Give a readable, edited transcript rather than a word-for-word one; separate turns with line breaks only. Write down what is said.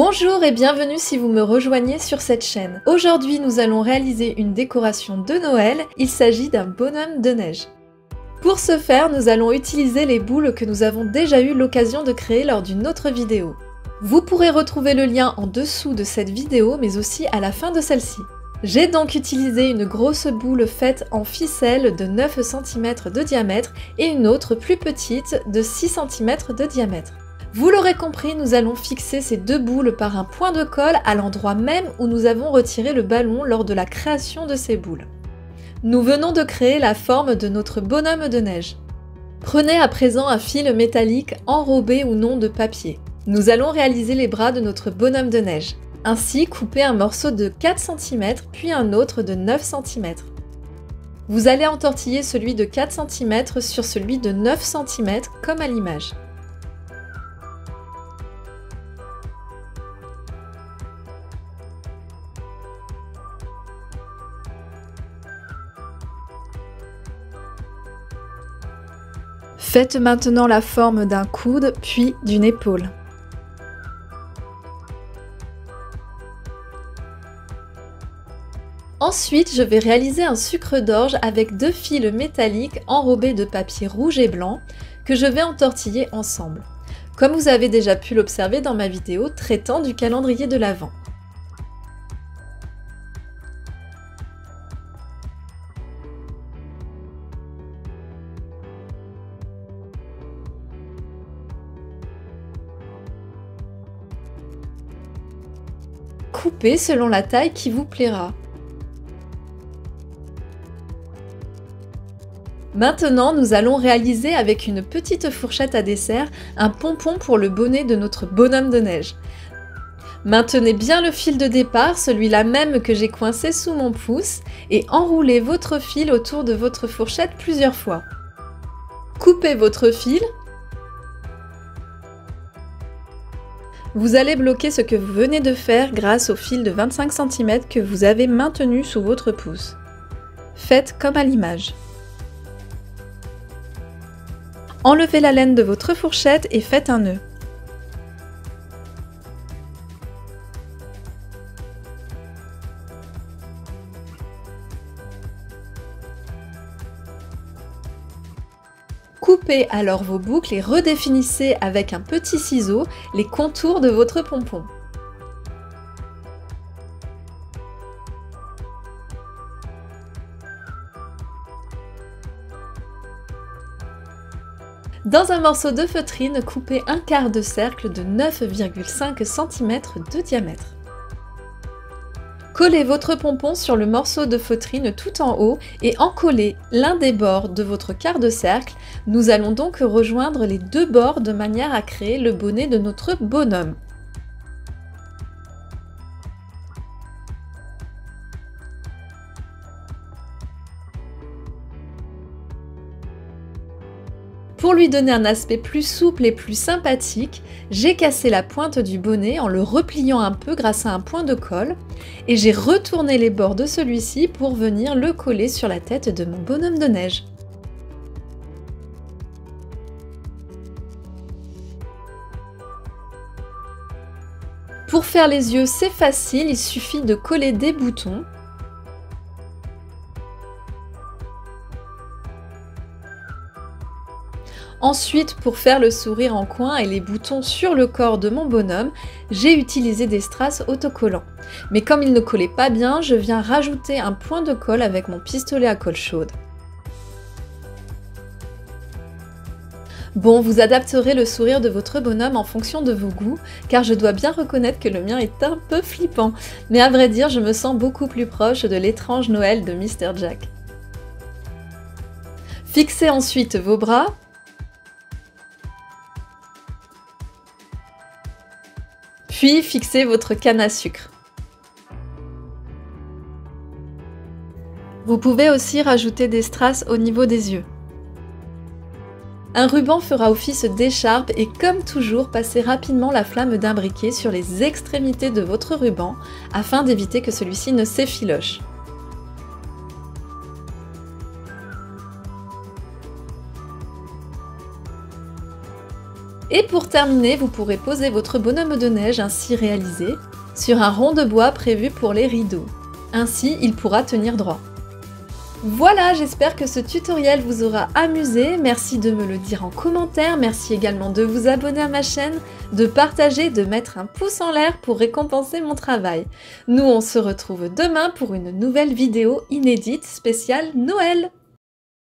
Bonjour et bienvenue si vous me rejoignez sur cette chaîne. Aujourd'hui, nous allons réaliser une décoration de Noël. Il s'agit d'un bonhomme de neige. Pour ce faire, nous allons utiliser les boules que nous avons déjà eu l'occasion de créer lors d'une autre vidéo. Vous pourrez retrouver le lien en dessous de cette vidéo, mais aussi à la fin de celle-ci. J'ai donc utilisé une grosse boule faite en ficelle de 9 cm de diamètre et une autre plus petite de 6 cm de diamètre. Vous l'aurez compris, nous allons fixer ces deux boules par un point de colle à l'endroit même où nous avons retiré le ballon lors de la création de ces boules. Nous venons de créer la forme de notre bonhomme de neige. Prenez à présent un fil métallique enrobé ou non de papier. Nous allons réaliser les bras de notre bonhomme de neige. Ainsi, coupez un morceau de 4 cm puis un autre de 9 cm. Vous allez entortiller celui de 4 cm sur celui de 9 cm comme à l'image. Faites maintenant la forme d'un coude puis d'une épaule. Ensuite, je vais réaliser un sucre d'orge avec deux fils métalliques enrobés de papier rouge et blanc que je vais entortiller ensemble, comme vous avez déjà pu l'observer dans ma vidéo traitant du calendrier de l'Avent. Coupez selon la taille qui vous plaira. Maintenant, nous allons réaliser avec une petite fourchette à dessert un pompon pour le bonnet de notre bonhomme de neige. Maintenez bien le fil de départ, celui-là même que j'ai coincé sous mon pouce, et enroulez votre fil autour de votre fourchette plusieurs fois. Coupez votre fil. Vous allez bloquer ce que vous venez de faire grâce au fil de 25 cm que vous avez maintenu sous votre pouce. Faites comme à l'image. Enlevez la laine de votre fourchette et faites un nœud. Coupez alors vos boucles et redéfinissez avec un petit ciseau les contours de votre pompon. Dans un morceau de feutrine, coupez un quart de cercle de 9,5 cm de diamètre. Collez votre pompon sur le morceau de feutrine tout en haut et encollez l'un des bords de votre quart de cercle. Nous allons donc rejoindre les deux bords de manière à créer le bonnet de notre bonhomme. Pour lui donner un aspect plus souple et plus sympathique, j'ai cassé la pointe du bonnet en le repliant un peu grâce à un point de colle et j'ai retourné les bords de celui-ci pour venir le coller sur la tête de mon bonhomme de neige. Pour faire les yeux, c'est facile, il suffit de coller des boutons. Ensuite, pour faire le sourire en coin et les boutons sur le corps de mon bonhomme, j'ai utilisé des strass autocollants. Mais comme il ne collait pas bien, je viens rajouter un point de colle avec mon pistolet à colle chaude. Bon, vous adapterez le sourire de votre bonhomme en fonction de vos goûts, car je dois bien reconnaître que le mien est un peu flippant. Mais à vrai dire, je me sens beaucoup plus proche de l'étrange Noël de Mr. Jack. Fixez ensuite vos bras. Puis fixez votre canne à sucre. Vous pouvez aussi rajouter des strass au niveau des yeux. Un ruban fera office d'écharpe et comme toujours, passez rapidement la flamme d'un briquet sur les extrémités de votre ruban afin d'éviter que celui-ci ne s'effiloche. Et pour terminer, vous pourrez poser votre bonhomme de neige ainsi réalisé sur un rond de bois prévu pour les rideaux. Ainsi, il pourra tenir droit. Voilà, j'espère que ce tutoriel vous aura amusé. Merci de me le dire en commentaire. Merci également de vous abonner à ma chaîne, de partager, de mettre un pouce en l'air pour récompenser mon travail. Nous, on se retrouve demain pour une nouvelle vidéo inédite spéciale Noël.